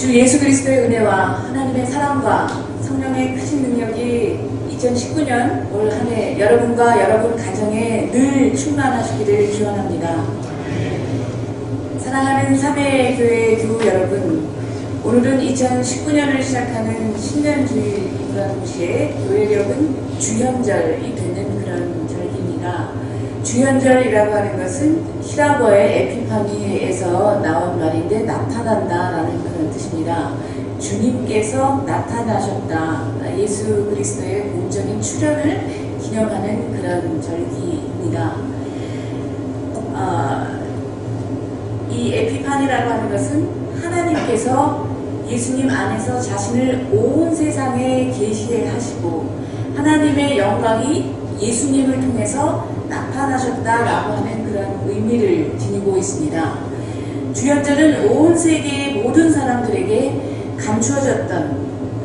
주 예수 그리스도의 은혜와 하나님의 사랑과 성령의 크신 능력이 2019년 올 한 해 여러분과 여러분 가정에 늘 충만하시기를 기원합니다. 사랑하는 3회 교회 교우 여러분, 오늘은 2019년을 시작하는 신년주일과 동시에 교회력은 주현절이 되는 그런 절기입니다. 주현절이라고 하는 것은 히라버의 에피파니에서 나온 말인데 나타난다라는 그런 뜻입니다. 주님께서 나타나셨다. 예수 그리스도의 공적인 출현을 기념하는 그런 절기입니다. 이 에피파니라고 하는 것은 하나님께서 예수님 안에서 자신을 온 세상에 계시하시고 하나님의 영광이 예수님을 통해서 나타나셨다라고 하는 그런 의미를 지니고 있습니다. 주현절은 온 세계의 모든 사람들에게 감추어졌던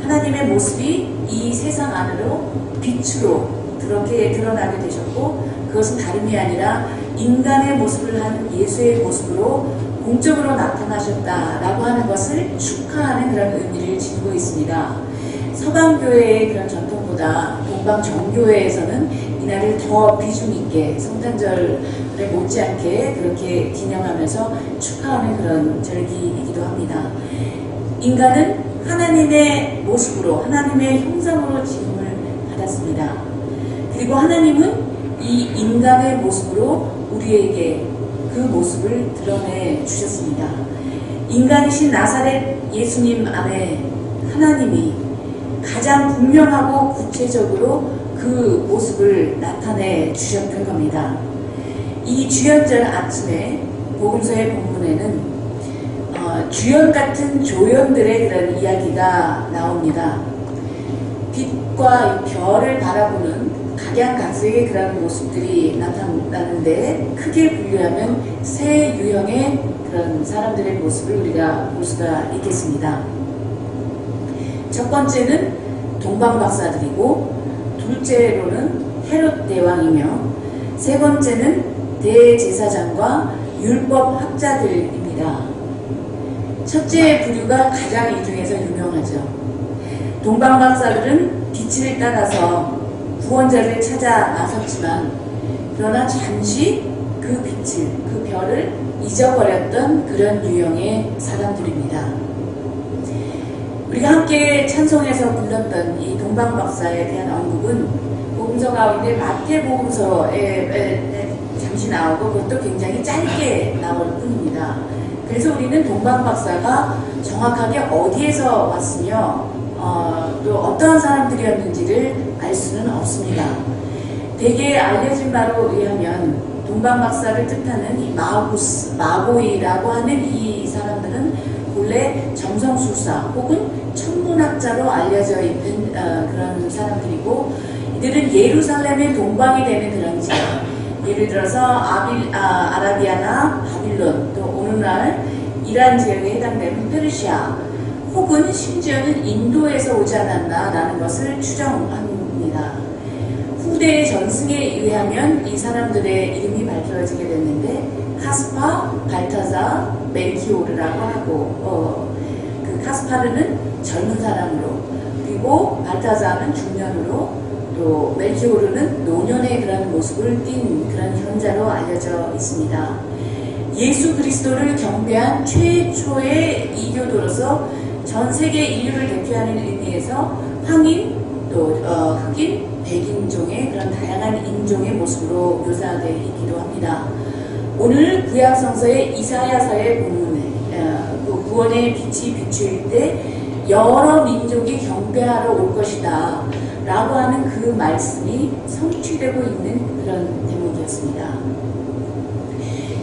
하나님의 모습이 이 세상 안으로 빛으로 그렇게 드러나게 되셨고, 그것은 다름이 아니라 인간의 모습을 한 예수의 모습으로 공적으로 나타나셨다라고 하는 것을 축하하는 그런 의미를 지니고 있습니다. 서방교회의 그런 전통보다 동방정교회에서는 이날을 더 비중 있게 성탄절에 못지않게 그렇게 기념하면서 축하하는 그런 절기이기도 합니다. 인간은 하나님의 모습으로, 하나님의 형상으로 지음을 받았습니다. 그리고 하나님은 이 인간의 모습으로 우리에게 그 모습을 드러내 주셨습니다. 인간이신 나사렛 예수님 안에 하나님이 가장 분명하고 구체적으로 그 모습을 나타내 주셨던 겁니다. 이 주현절 아침에 복음서의 본문에는 주연 같은 조연들의 그런 이야기가 나옵니다. 빛과 별을 바라보는 각양각색의 그런 모습들이 나타나는데, 크게 분류하면 세 유형의 그런 사람들의 모습을 우리가 볼 수가 있겠습니다. 첫 번째는 동방박사들이고, 둘째로는 헤롯 대왕이며, 세 번째는 대제사장과 율법학자들입니다. 첫째 부류가 가장 이 중에서 유명하죠. 동방박사들은 빛을 따라서 구원자를 찾아 나섰지만, 그러나 잠시 그 빛을, 그 별을 잊어버렸던 그런 유형의 사람들입니다. 우리가 함께 찬송에서 불렀던 이 동방박사에 대한 언급은 복음서 가운데 마태복음서에 잠시 나오고, 그것도 굉장히 짧게 나올 뿐입니다. 그래서 우리는 동방박사가 정확하게 어디에서 왔으며 또 어떠한 사람들이었는지를 알 수는 없습니다. 대개 알려진 바로 의하면 동방박사를 뜻하는 이 마고이라고 하는 이 사람들은 본래 점성술사 혹은 천문학자로 알려져 있는 그런 사람들이고, 이들은 예루살렘의 동방이 되는 그런 지역, 예를 들어서 아라비아나 바빌론, 또 오늘날 이란 지역에 해당되는 페르시아, 혹은 심지어는 인도에서 오지 않았나라는 것을 추정합니다. 후대의 전승에 의하면 이 사람들의 이름이 밝혀지게 됐는데, 카스파, 발타자, 멜키오르라고 하고, 그 카스파르는 젊은 사람으로, 그리고 발타자는 중년으로, 또 멜키오르는 노년의 그런 모습을 띈 그런 현자로 알려져 있습니다. 예수 그리스도를 경배한 최초의 이교도로서 전 세계 인류를 대표하는 의미에서 황인, 또 흑인, 백인종의 그런 다양한 인종의 모습으로 묘사되어 있기도 합니다. 오늘 구약성서의 이사야서의 본문에 그 구원의 빛이 비추일 때 여러 민족이 경배하러 올 것이다 라고 하는 그 말씀이 성취되고 있는 그런 대목이었습니다.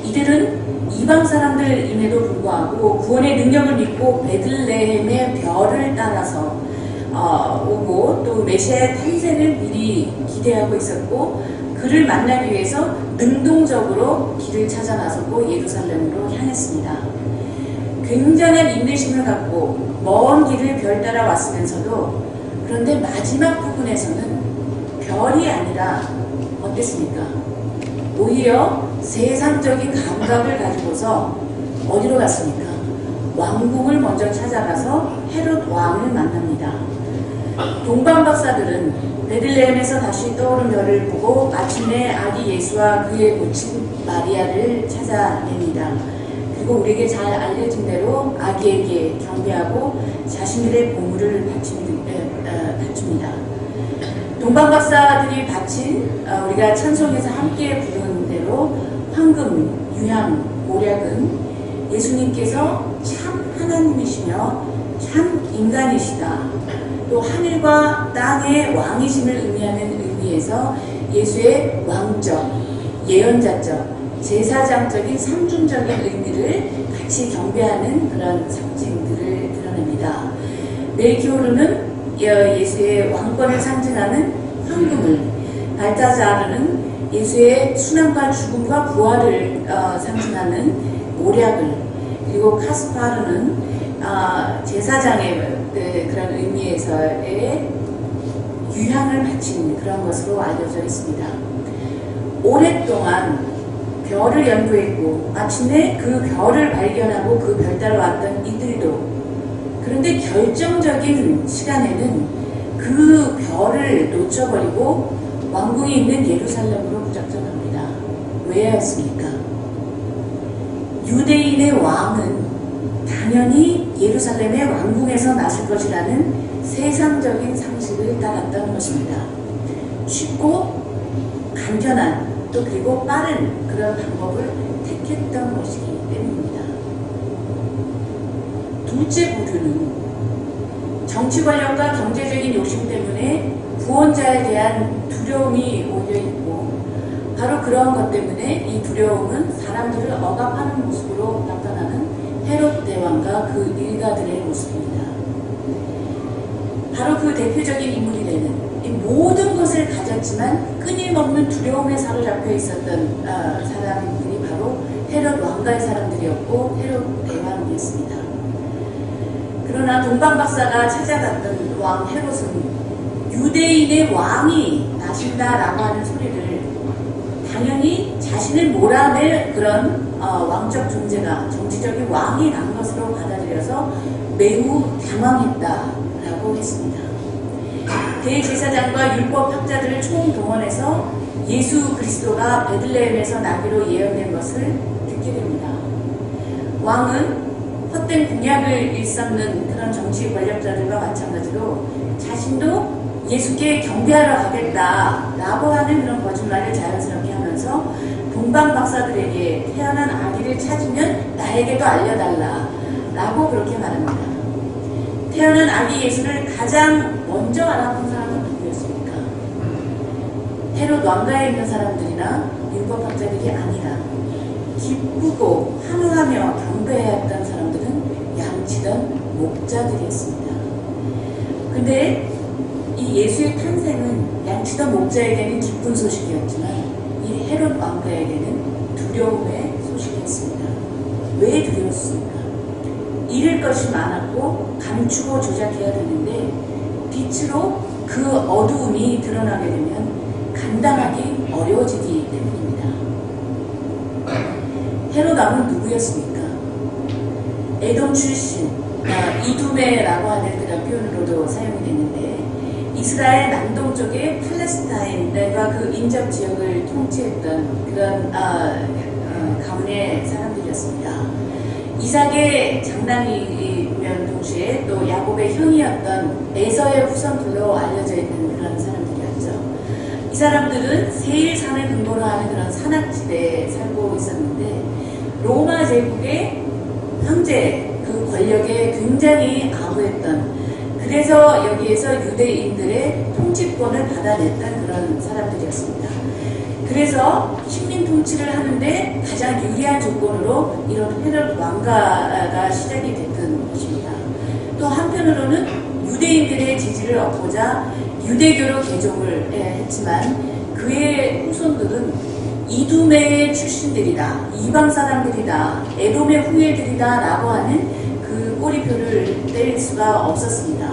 이들은 이방 사람들임에도 불구하고 구원의 능력을 믿고 베들레헴의 별을 따라서 오고, 또 메시아의 탄생을 미리 기대하고 있었고, 그를 만나기 위해서 능동적으로 길을 찾아 나섰고 예루살렘으로 향했습니다. 굉장한 인내심을 갖고 먼 길을 별 따라 왔으면서도, 그런데 마지막 부분에서는 별이 아니라 어땠습니까? 오히려 세상적인 감각을 가지고서 어디로 갔습니까? 왕궁을 먼저 찾아가서 헤롯 왕을 만납니다. 동방 박사들은 베들레헴에서 다시 떠오른 별을 보고 마침내 아기 예수와 그의 모친 마리아를 찾아냅니다. 그리고 우리에게 잘 알려진 대로 아기에게 경배하고 자신들의 보물을 바칩니다. 동방 박사들이 바친 우리가 찬송에서 함께 부르는 대로 황금, 유향, 모략은 예수님께서 참 하나님이시며 참 인간이시다. 또 하늘과 땅의 왕이심을 의미하는 의미에서 예수의 왕적, 예언자적, 제사장적인 삼중적인 의미를 같이 경배하는 그런 상징들을 드러냅니다. 멜키오르는 예수의 왕권을 상징하는 황금을, 발타자르는 예수의 순환과 죽음과 부활을 상징하는 모략을, 그리고 카스파르는 제사장의 그런 의미에서의 유향을 바치는 그런 것으로 알려져 있습니다. 오랫동안 별을 연구했고 마침내 그 별을 발견하고 그 별 따라 왔던 이들도, 그런데 결정적인 시간에는 그 별을 놓쳐버리고 왕궁이 있는 예루살렘으로 무작정합니다. 왜였습니까? 유대인의 왕은 당연히 예루살렘의 왕궁에서 나실 것이라는 세상적인 상식을 따랐던 것입니다. 쉽고 간편한 또 그리고 빠른 그런 방법을 택했던 것이기 때문입니다. 둘째 부류는 정치 권력과 경제적인 욕심 때문에 구원자에 대한 두려움이 몰려있고, 바로 그런 것 때문에 이 두려움은 사람들을 억압하는 모습으로 나타나는 헤롯 대왕과 그 일가들의 모습입니다. 바로 그 대표적인 인물이 되는, 이 모든 것을 가졌지만 끊임없는 두려움에 사로잡혀 있었던 사람들이 바로 헤롯 왕가의 사람들이었고 헤롯 대왕이었습니다. 그러나 동방 박사가 찾아갔던 왕 헤롯은 유대인의 왕이 나신다라고 하는 소리를 당연히 자신을 몰아낼 그런 왕적 존재가, 정치적인 왕이 난 것으로 받아들여서 매우 당황했다라고 했습니다. 대제사장과 율법학자들을 총동원해서 예수 그리스도가 베들레헴에서 나기로 예언된 것을 듣게 됩니다. 왕은 헛된 공약을 일삼는 그런 정치 권력자들과 마찬가지로 자신도 예수께 경배하러 가겠다라고 하는 그런 거짓말을 자연스럽게 하면서 동방 박사들에게 태어난 아기를 찾으면 나에게도 알려달라라고 그렇게 말합니다. 태어난 아기 예수를 가장 먼저 알아본 사람은 누구였습니까? 헤롯 왕가에 있는 사람들이나 율법학자들이 아니라 기쁘고 환호하며 경배해야 했던 사람들은 양치던 목자들이었습니다. 근데 이 예수의 탄생은 양치던 목자에게는 기쁜 소식이었지만 이 헤롯 왕가에게는 두려움의 소식이었습니다. 왜 두려웠습니까? 잃을 것이 많았고 감추고 조작해야 되는데 빛으로 그 어두움이 드러나게 되면 감당하기 어려워지기 때문입니다. 헤롯 왕은 누구였습니까? 에돔 출신, 이두메라고 하는 그런 표현으로도 사용이 됐는데 이스라엘 남동쪽의 팔레스타인과 그 인접 지역을 통치했던 그런 가문의 사람들이었습니다. 이삭의 장남이면 동시에 또 야곱의 형이었던 에서의 후손들로 알려져 있는 그런 사람들이었죠. 이 사람들은 세일산을 근거로 하는 그런 산악지대에 살고 있었는데 로마 제국의 황제 그 권력에 굉장히 아우했던, 그래서 여기에서 유대인들의 통치권을 받아냈던 그런 사람들이었습니다. 그래서 식민 통치를 하는데 가장 유리한 조건으로 이런 헤롯 왕가가 시작이 됐던 것입니다. 또 한편으로는 유대인들의 지지를 얻고자 유대교로 개종을 했지만 그의 후손들은 이두메의 출신들이다, 이방 사람들이다, 에돔의 후예들이다 라고 하는 그 꼬리표를 때릴 수가 없었습니다.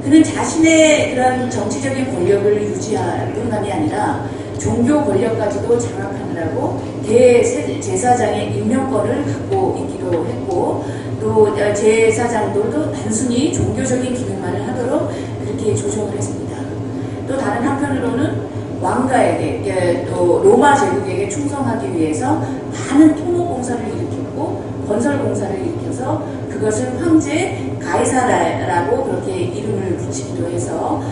그는 자신의 그런 정치적인 권력을 유지할 뿐만이 아니라 종교 권력까지도 장악하느라고 대제사장의 임명권을 갖고 있기도 했고, 또 제사장들도 단순히 종교적인 기능만을 하도록 그렇게 조정을 했습니다. 또 다른 한편으로는 왕가에게 또 로마 제국에게 충성하기 위해서 많은 토목공사를 일으켰고 건설공사를 일으켜서 그것을 황제 가이사라라고 그렇게 이름을 붙이기도 해서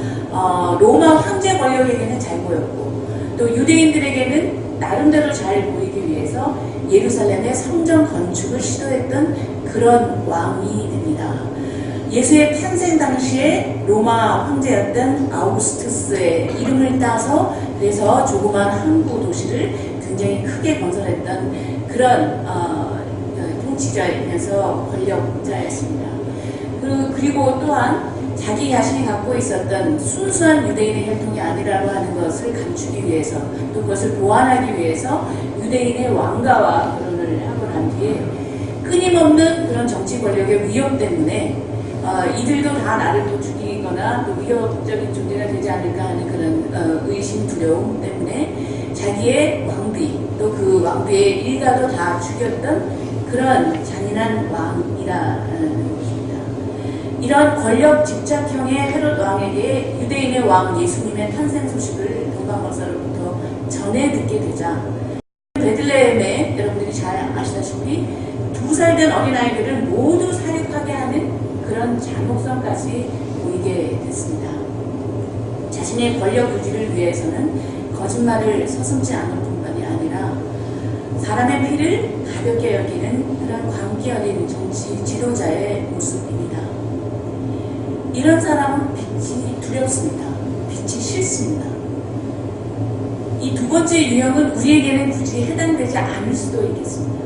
로마 황제 권력에게는 잘 보였고, 또 유대인들에게는 나름대로 잘 보이기 위해서 예루살렘의 성전 건축을 시도했던 그런 왕이 됩니다. 예수의 탄생 당시에 로마 황제였던 아우구스투스의 이름을 따서 그래서 조그만 항구 도시를 굉장히 크게 건설했던 그런 통치자이면서 권력자였습니다. 그리고 또한 자기 자신이 갖고 있었던 순수한 유대인의 혈통이 아니라고 하는 것을 감추기 위해서, 또 그것을 보완하기 위해서 유대인의 왕가와 결혼을 하고 난 뒤에 끊임없는 그런 정치 권력의 위협 때문에 이들도 다 나를 또 죽이거나 또 위협적인 존재가 되지 않을까 하는 그런 의심, 두려움 때문에 자기의 왕비, 또 그 왕비의 일가도 다 죽였던 그런 잔인한 왕이라는 것입니다. 이런 권력 집착형의 헤롯 왕에게 유대인의 왕 예수님의 탄생 소식을 동방박사로부터 전해 듣게 되자, 베들레헴에 여러분들이 잘 아시다시피 2살 된 어린아이들을 모두 사육하게 하는 그런 잔혹성까지 보이게 됐습니다. 자신의 권력 유지를 위해서는 거짓말을 서슴지 않을 뿐만이 아니라 사람의 피를 가볍게 여기는 그런 광기 어린 정치 지도자의 모습입니다. 이런 사람은 빛이 두렵습니다. 빛이 싫습니다. 이 두 번째 유형은 우리에게는 굳이 해당되지 않을 수도 있겠습니다.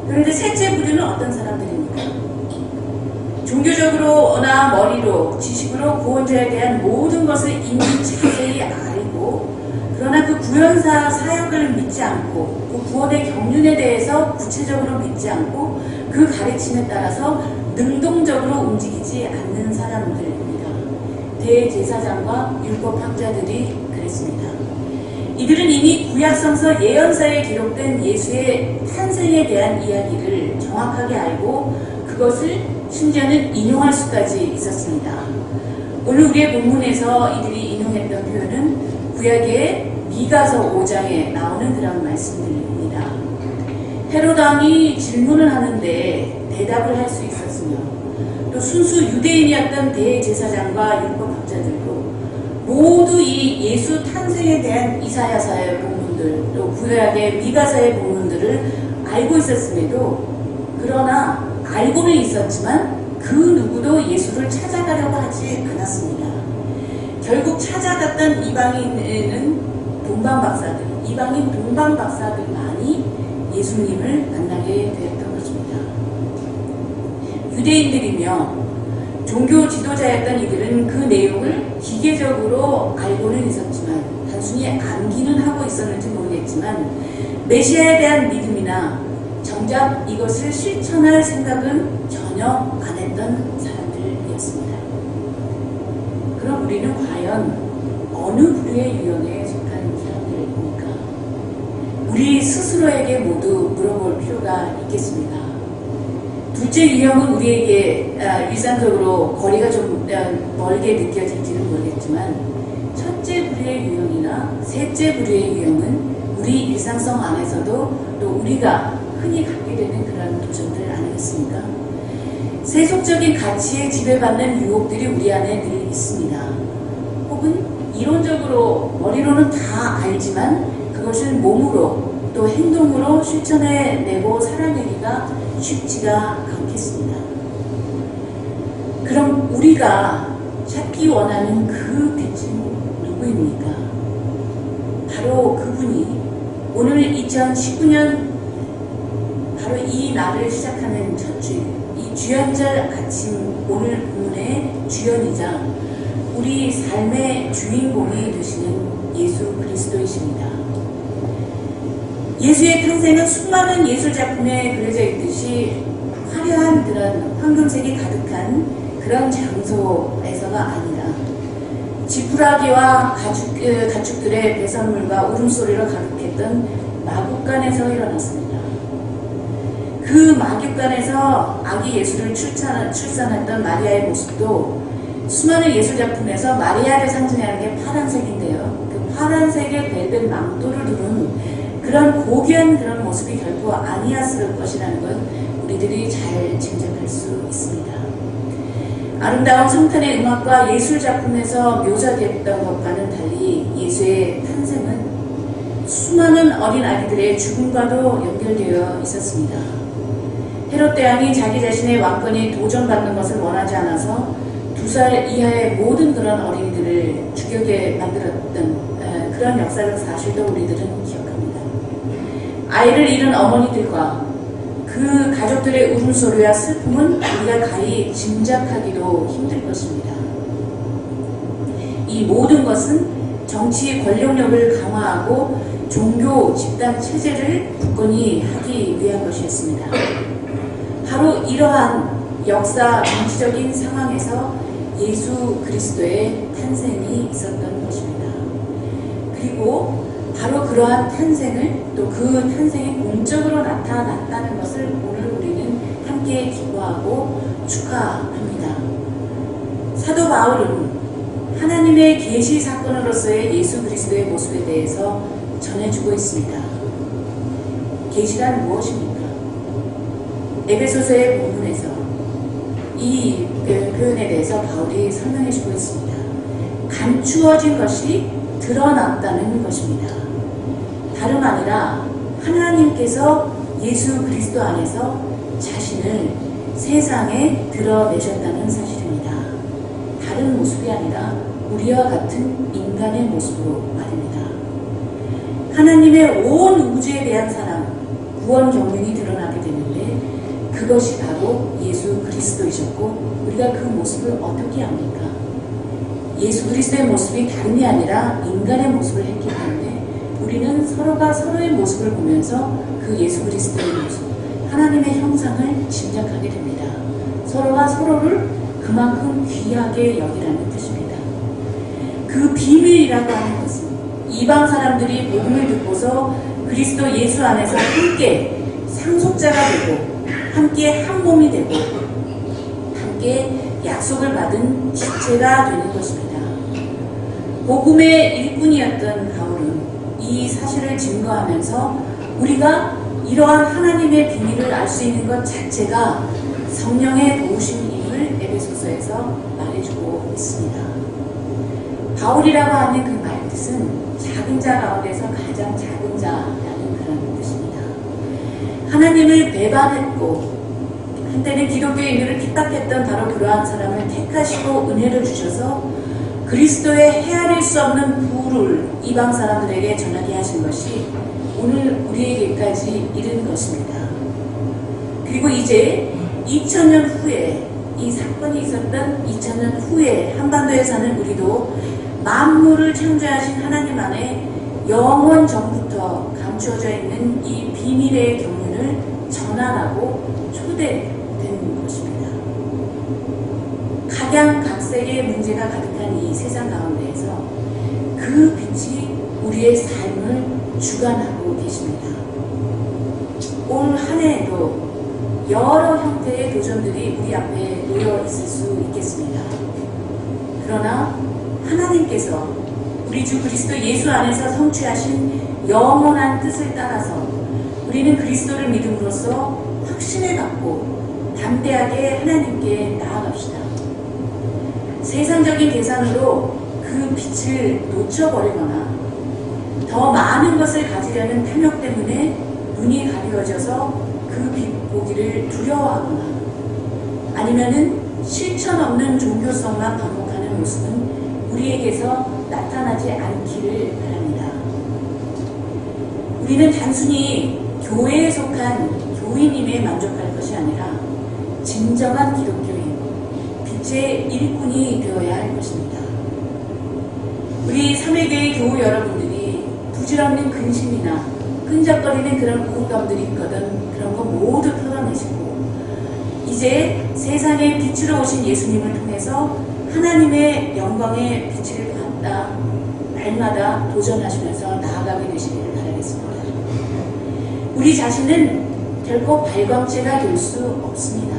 그런데 셋째 부류는 어떤 사람들입니까? 종교적으로나 머리로, 지식으로 구원자에 대한 모든 것을 이미 자세히 알고, 그러나 그 구원사 사역을 믿지 않고, 그 구원의 경륜에 대해서 구체적으로 믿지 않고, 그 가르침에 따라서 능동적으로 움직이지 않는 사람들입니다. 대제사장과 율법학자들이 그랬습니다. 이들은 이미 구약성서 예언서에 기록된 예수의 탄생에 대한 이야기를 정확하게 알고 그것을 심지어는 인용할 수까지 있었습니다. 오늘 우리의 본문에서 이들이 인용했던 표현은 구약의 미가서 5장에 나오는 그런 말씀들입니다. 헤롯 왕이 질문을 하는데 대답을 할 수 있었으며, 또 순수 유대인이었던 대제사장과 율법학자들도 모두 이 예수 탄생에 대한 이사야서의 본문들, 또 구약의 미가서의 본문들을 알고 있었음에도, 그러나 알고는 있었지만 그 누구도 예수를 찾아가려고 하지 않았습니다. 결국 찾아갔던 이방인은 동방박사들, 이방인 동방박사들만이 예수님을 만나게 되었던 것입니다. 유대인들이며 종교 지도자였던 이들은 그 내용을 기계적으로 알고는 있었지만, 단순히 암기는 하고 있었는지 모르겠지만 메시아에 대한 믿음이나 정작 이것을 실천할 생각은 전혀 안 했던 사람들이었습니다. 그럼 우리는 과연 어느 부류의 유형에 속한 사람들입니까? 우리 스스로에게 모두 물어볼 필요가 있겠습니다. 둘째 유형은 우리에게 일상적으로 거리가 좀 멀게 느껴질지는 모르겠지만, 첫째 부류의 유형이나 셋째 부류의 유형은 우리 일상성 안에서도 또 우리가 흔히 갖게 되는 그런 도전들 아니겠습니까? 세속적인 가치에 지배받는 유혹들이 우리 안에 늘 있습니다. 혹은 이론적으로 머리로는 다 알지만 그것을 몸으로 또 행동으로 실천해내고 살아내기가 쉽지가 않겠습니다. 그럼 우리가 찾기 원하는 그 빛은 누구입니까? 바로 그분이 오늘 2019년 바로 이 날을 시작하는 첫 주일, 이 주연절 아침 오늘 본문의 주연이자 우리 삶의 주인공이 되시는 예수 그리스도이십니다. 예수의 탄생은 수많은 예술작품에 그려져 있듯이 화려한 그런 황금색이 가득한 그런 장소에서가 아니라 지푸라기와 가축들의 배설물과 울음소리로 가득했던 마국간에서 일어났습니다. 그 마국간에서 아기 예수를 출산했던 마리아의 모습도 수많은 예술작품에서 마리아를 상징하는 게 파란색인데요. 그 파란색의 벨벳 망토를 두른 그런 고귀한 그런 모습이 결코 아니었을 것이라는 건 우리들이 잘 짐작할 수 있습니다. 아름다운 성탄의 음악과 예술작품에서 묘사됐던 것과는 달리 예수의 탄생은 수많은 어린 아기들의 죽음과도 연결되어 있었습니다. 헤롯 대왕이 자기 자신의 왕권이 도전받는 것을 원하지 않아서 2살 이하의 모든 그런 어린이들을 죽여게 만들었던 그런 역사적 사실도 우리들은 기억합니다. 아이를 잃은 어머니들과 그 가족들의 울음소리와 슬픔은 우리가 가히 짐작하기도 힘들 것입니다. 이 모든 것은 정치 권력력을 강화하고 종교 집단 체제를 굳건히 하기 위한 것이었습니다. 바로 이러한 역사 정치적인 상황에서 예수 그리스도의 탄생이 있었던 것입니다. 그리고 바로 그러한 탄생을 또 그 탄생이 공적으로 나타났다는 것을 오늘 우리는 함께 기뻐하고 축하합니다. 사도 바울은 하나님의 계시 사건으로서의 예수 그리스도의 모습에 대해서 전해주고 있습니다. 계시란 무엇입니까? 에베소서의 본문에서 이 표현에 대해서 바울이 설명해주고 있습니다. 감추어진 것이 드러났다는 것입니다. 다름 아니라 하나님께서 예수 그리스도 안에서 자신을 세상에 드러내셨다는 사실입니다. 다른 모습이 아니라 우리와 같은 인간의 모습으로 말입니다. 하나님의 온 우주에 대한 사랑, 구원 경륜이 드러나게 되는데 그것이 바로 예수 그리스도이셨고 우리가 그 모습을 어떻게 압니까? 예수 그리스도의 모습이 다름이 아니라 인간의 모습을 했기 때문에 우리는 서로가 서로의 모습을 보면서 그 예수 그리스도의 모습, 하나님의 형상을 짐작하게 됩니다. 서로가 서로를 그만큼 귀하게 여기라는 뜻입니다. 그 비밀이라고 하는 것은 이방 사람들이 복음을 듣고서 그리스도 예수 안에서 함께 상속자가 되고 함께 한 몸이 되고 함께 약속을 받은 지체가 되는 것입니다. 복음의 일꾼이었던 바울은 이 사실을 증거하면서 우리가 이러한 하나님의 비밀을 알 수 있는 것 자체가 성령의 도우심임을 에베소서에서 말해주고 있습니다. 바울이라고 하는 그 말 뜻은 작은 자 가운데서 가장 작은 자라는 그런 뜻입니다. 하나님을 배반했고 한때는 기독교인들을 핍박했던 바로 그러한 사람을 택하시고 은혜를 주셔서 그리스도의 헤아릴 수 없는 부를 이방 사람들에게 전하게 하신 것이 오늘 우리에게까지 이른 것입니다. 그리고 이제 2000년 후에 이 사건이 있었던 2000년 후에 한반도에 사는 우리도 만물을 창조하신 하나님 안에 영원 전부터 감추어져 있는 이 비밀의 경륜을 전하라고 초대된 것입니다. 각양각색의 문제가 가득한 이 세상 가운데에서 그 빛이 우리의 삶을 주관하고 계십니다. 올 한 해에도 여러 형태의 도전들이 우리 앞에 놓여 있을 수 있겠습니다. 그러나 하나님께서 우리 주 그리스도 예수 안에서 성취하신 영원한 뜻을 따라서 우리는 그리스도를 믿음으로써 확신을 갖고 담대하게 하나님께 나아갑시다. 세상적인 계산으로 그 빛을 놓쳐버리거나 더 많은 것을 가지려는 탐욕 때문에 눈이 가리워져서 그 빛 보기를 두려워하거나 아니면은 실천 없는 종교성만 반복하는 모습은 우리에게서 나타나지 않기를 바랍니다. 우리는 단순히 교회에 속한 교인임에 만족할 것이 아니라 진정한 기독교인, 빛의 일꾼이 되어야 할 것입니다. 우리 삼회교회 교우 여러분들이 부질없는 근심이나 끈적거리는 그런 우울감들이 있거든 그런 거 모두 털어내시고 이제 세상에 빛으로 오신 예수님을 통해서 하나님의 영광의 빛을 받다 날마다 도전하시면서 나아가게 되시기를 바라겠습니다. 우리 자신은 결코 발광체가 될 수 없습니다.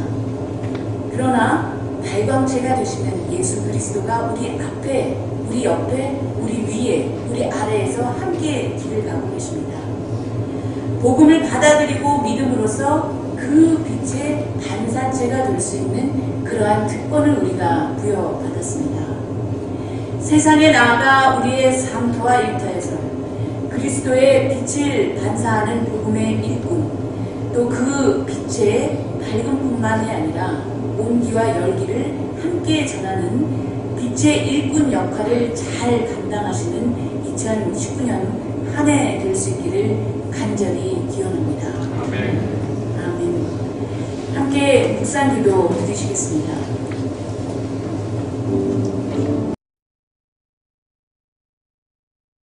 그러나 발광체가 되시는 예수 그리스도가 우리 앞에, 우리 옆에, 우리 위에, 우리 아래에서 함께 길을 가고 계십니다. 복음을 받아들이고 믿음으로써 그 빛의 반사체가 될 수 있는 그러한 특권을 우리가 부여받았습니다. 세상에 나아가 우리의 삶터와 일터에서 그리스도의 빛을 반사하는 복음의 일꾼, 또 그 빛의 밝음뿐만이 아니라 온기와 열기를 함께 전하는 빛의 일꾼 역할을 잘 감당하시는 2019년 한 해 될 수 있기를 간절히 기원합니다. 아멘. 아멘. 함께 묵상 기도 드리시겠습니다.